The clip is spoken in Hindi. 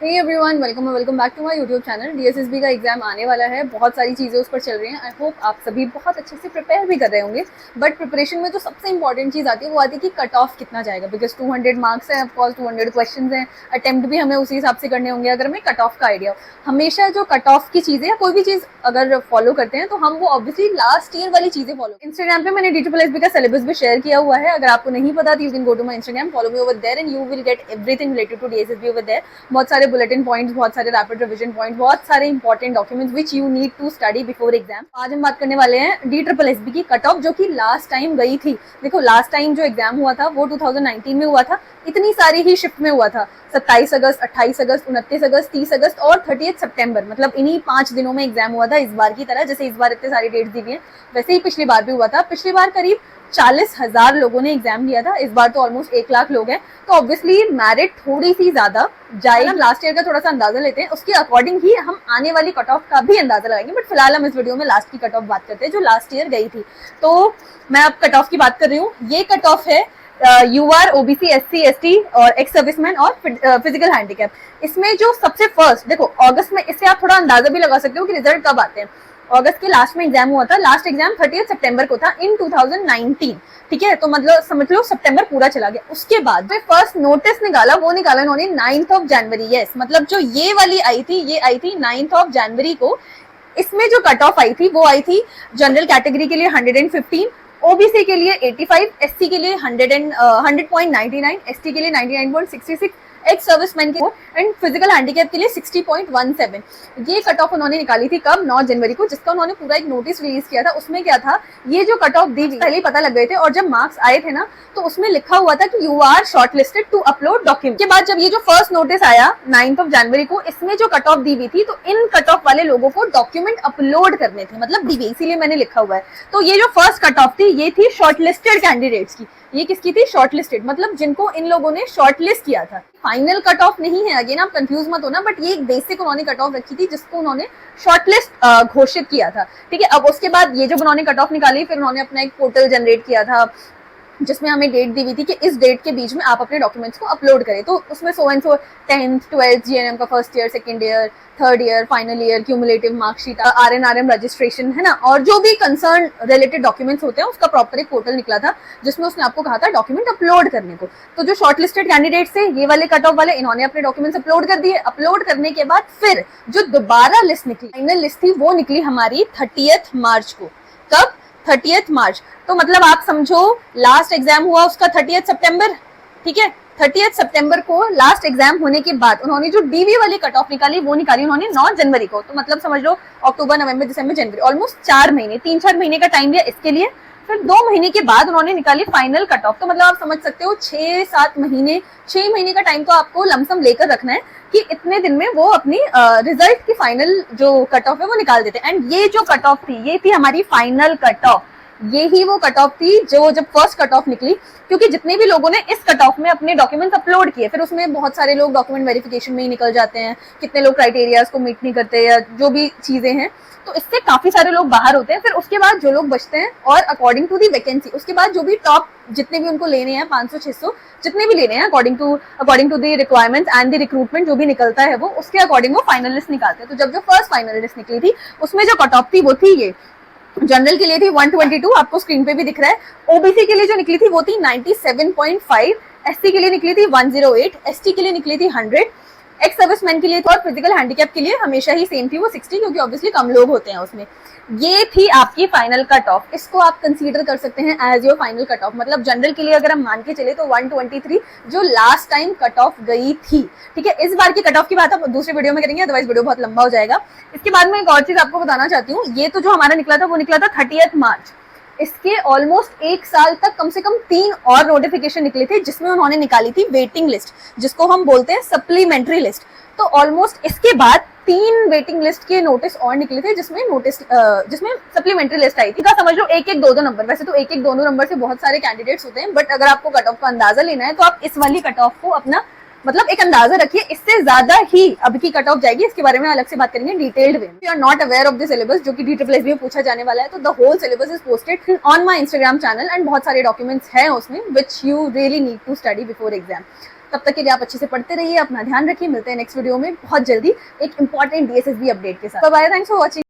Hey everyone, welcome back to my YouTube channel. DSSB का एग्जाम आने वाला है, बहुत सारी चीज़ें उस पर चल रही हैं। आई होप आप सभी बहुत अच्छे से प्रिपेयर भी कर रहे होंगे। बट प्रिपरेशन में जो सबसे इंपॉर्टेंट चीज़ आती है वो आती है कि कट ऑफ कितना जाएगा, बिकॉज 200 मार्क्स है, ऑफकोर्स 200 क्वेश्चन हैं, अटेम्प्ट भी हमें उसी हिसाब से करने होंगे। अगर हमें कट ऑफ का आइडिया हो, हमेशा जो कट ऑफ की चीज़ें या कोई भी चीज़ अगर फॉलो करते हैं तो हम वो ऑब्वियसली लास्ट ईयर वाली चीज़ें फॉलो। इंस्टाग्राम पे मैंने DSSB का सिलेबस भी शेयर किया हुआ है। अगर आपको नहीं पता तो you can go to my Instagram, follow me over there and you will get everything related to DSSB over there. बहुत सारे बुलेटिन पॉइंट्स, बहुत सारे रैपिड रिवीजन पॉइंट, बहुत सारे important documents which you need to study before exam. आज हम बात करने वाले हैं DSSB की कट ऑफ, जो कि लास्ट टाइम गई थी। देखो, लास्ट टाइम जो एग्जाम हुआ था वो 2019 में हुआ था। इतनी सारी ही शिफ्ट में हुआ था, 27 अगस्त, 28 अगस्त, 29 अगस्त, 30 अगस्त और 30 सितंबर। मतलब इन्हीं 5 दिनों में एग्जाम हुआ था। इस बार की तरह, जैसे इस बार इतने सारी डेट्स दी हुई हैं, वैसे ही पिछली बार भी हुआ था। पिछली बार करीब 40,000 लोगों ने एग्जाम दिया था, इस बार तो ऑलमोस्ट 1 लाख लोग हैं। तो ऑब्वियसली मेरिट थोड़ी सी ज्यादा जाएगी। हम लास्ट ईयर का थोड़ा सा अंदाजा लेते हैं, उसके अकॉर्डिंग ही हम आने वाली कट ऑफ का भी अंदाजा लगाएंगे। बट फिलहाल हम इस वीडियो में लास्ट की कट ऑफ बात करते हैं, जो लास्ट ईयर गई थी। तो मैं अब कट ऑफ की बात कर रही हूँ। ये कट ऑफ है UR, OBC, SC, ST और एक्स सर्विसमैन और फिजिकल हैंडीकैप। इसमें जो सबसे फर्स्ट, देखो अगस्त में, इससे आप थोड़ा अंदाजा भी लगा सकते हो कि रिजल्ट कब आते हैं। अगस्त के लास्ट में एग्जाम हुआ था। लास्ट एग्जाम 30 सितंबर को था इन 2019। ठीक है, तो मतलब समझ लो सितंबर पूरा चला गया। उसके बाद जो फर्स्ट नोटिस निकाला वो निकाला इन्होंने 9 जनवरी। यस, मतलब जो ये वाली आई थी, ये आई थी 9 जनवरी को। इसमें जो कट ऑफ आई थी वो आई थी जनरल कैटेगरी के लिए 115, ओबीसी के लिए 85, एससी के लिए 100.99, एसटी के लिए 99.66, एक्स सर्विसमैन के एंड फिजिकल हैंडीकैप के लिए 60.17। ये कट ऑफ उन्होंने निकाली थी कब? 9 जनवरी को, जिसका उन्होंने पूरा एक नोटिस रिलीज किया था। उसमें क्या था, ये जो कट ऑफ दी पहले ही पता लग गए थे, और जब मार्क्स आए थे ना तो उसमें लिखा हुआ था कि you are shortlisted to upload document. के बाद जब ये जो फर्स्ट नोटिस आया 9 जनवरी को, इसमें जो कट ऑफ दी हुई थी, तो इन कट ऑफ वाले लोगों को डॉक्यूमेंट अपलोड करने थे, मतलब दी हुई, इसीलिए मैंने लिखा हुआ है। तो ये जो फर्स्ट कट ऑफ थी ये थी शॉर्टलिस्टेड कैंडिडेट्स की। ये किसकी थी? शॉर्टलिस्टेड, मतलब जिनको इन लोगों ने शॉर्टलिस्ट किया था। फाइनल कट ऑफ नहीं है, अगेन आप कंफ्यूज मत होना, बट ये एक बेसिक उन्होंने कट ऑफ रखी थी जिसको उन्होंने शॉर्टलिस्ट घोषित किया था। ठीक है, अब उसके बाद ये जब उन्होंने कट ऑफ निकाली, फिर उन्होंने अपना एक पोर्टल जनरेट किया था जिसमें हमें डेट दी हुई थी कि इस डेट के बीच में आप अपने डॉक्यूमेंट्स को अपलोड करें। तो उसमें so and so 10th 12th GNM का first year, second year, third year, final year, cumulative marksheet, RNRM registration, है ना, और जो भी कंसर्न रिलेटेड डॉक्यूमेंट्स होते हैं उसका प्रॉपर एक पोर्टल निकला था जिसमें उसने आपको कहा था डॉक्यूमेंट अपलोड करने को। तो जो शॉर्टलिस्टेड कैंडिडेट्स थे, ये वाले कट ऑफ वाले, इन्होंने अपने डॉक्यूमेंट्स अपलोड कर दिए। अपलोड करने के बाद फिर जो दोबारा लिस्ट निकली, फाइनल लिस्ट थी, वो निकली हमारी 30 मार्च को। कब? 30 मार्च। तो मतलब आप समझो लास्ट एग्जाम हुआ उसका 30 सितंबर। ठीक है, 30 सितंबर को लास्ट एग्जाम होने के बाद उन्होंने जो डीवी वाली कट ऑफ निकाली वो निकाली उन्होंने 9 जनवरी को। तो मतलब समझ लो अक्टूबर, नवंबर, दिसंबर, जनवरी, ऑलमोस्ट 4 महीने, 3-4 महीने का टाइम लिया इसके लिए। फिर 2 महीने के बाद उन्होंने निकाली फाइनल कट ऑफ। तो मतलब आप समझ सकते हो 6-7 महीने, 6 महीने का टाइम तो आपको लमसम लेकर रखना है कि इतने दिन में वो अपनी रिजल्ट की फाइनल जो कट ऑफ है वो निकाल देते हैं। एंड ये जो कट ऑफ थी ये थी हमारी फाइनल कट ऑफ। ये ही वो कट ऑफ थी जो जब फर्स्ट कट ऑफ निकली, क्योंकि जितने भी लोगों ने इस कट ऑफ में अपने डॉक्यूमेंट्स अपलोड किए, फिर उसमें बहुत सारे लोग डॉक्यूमेंट वेरिफिकेशन में ही निकल जाते हैं, कितने लोग क्राइटेरियाज को मीट नहीं करते या जो भी चीजें हैं, तो इससे काफी सारे लोग बाहर होते हैं। फिर उसके बाद जो लोग बचते हैं, और अकॉर्डिंग टू दी वैकेंसी, उसके बाद जो भी टॉप जितने भी उनको लेने हैं, 500-600 जितने भी लेने हैं, according to the requirements and the recruitment जो भी निकलता है वो, उसके अकॉर्डिंग वो फाइनल लिस्ट निकालते हैं। तो जब जो फर्स्ट फाइनल लिस्ट निकली थी उसमें जो कट ऑफ थी वो थी ये। जनरल के लिए थी 122, आपको स्क्रीन पे भी दिख रहा है। ओबीसी के लिए जो निकली थी वो थी 97.5, एससी के लिए निकली थी 108, एसटी के लिए निकली थी 100, एक्स सर्विसमैन के लिए और फिजिकल हैंडीकैप के लिए हमेशा ही सेम थी, वो 60, क्योंकि ऑब्वियसली कम लोग होते हैं उसमें। ये थी आपकी फाइनल कट ऑफ। इसको आप कंसीडर कर सकते हैं as your final cut off. मतलब जनरल के लिए अगर हम मान के चले तो 123 जो लास्ट टाइम कट ऑफ गई थी। ठीक है, इस बार की कट ऑफ की बात हम दूसरे वीडियो में करेंगे, अदरवाइज वीडियो बहुत लंबा हो जाएगा। इसके बाद में एक और चीज आपको बताना चाहती हूँ। ये तो जो हमारा निकला था वो निकला था 30 मार्च। इसके ऑलमोस्ट 1 साल तक कम से कम 3 और नोटिफिकेशन निकले थे जिसमें उन्होंने निकाली थी वेटिंग लिस्ट, जिसको हम बोलते हैं सप्लीमेंट्री लिस्ट। तो ऑलमोस्ट इसके बाद 3 वेटिंग लिस्ट के नोटिस और निकले थे जिसमें सप्लीमेंट्री लिस्ट आई थी। का समझ लो 1-1, 2-2 नंबर। वैसे तो 1-1, 2-2 नंबर से बहुत सारे कैंडिडेट्स होते हैं, बट अगर आपको कट ऑफ का अंदाजा लेना है तो आप इस वाली कट ऑफ को अपना मतलब एक अंदाजा रखिए। इससे ज्यादा ही अब की कट ऑफ जाएगी, इसके बारे में अलग से बात करेंगे detailed way. You are not aware of the syllabus जो कि DSSB में पूछा जाने वाला है, तो the whole syllabus is posted on my Instagram channel and बहुत सारे डॉक्यूमेंट्स हैं उसमें which you really need to study before exam. तब तक के लिए आप अच्छे से पढ़ते रहिए, अपना ध्यान रखिए। मिलते हैं नेक्स्ट वीडियो में बहुत जल्दी एक इंपॉर्टेंट DSSB अपडेट के साथ। Bye, thanks for watching.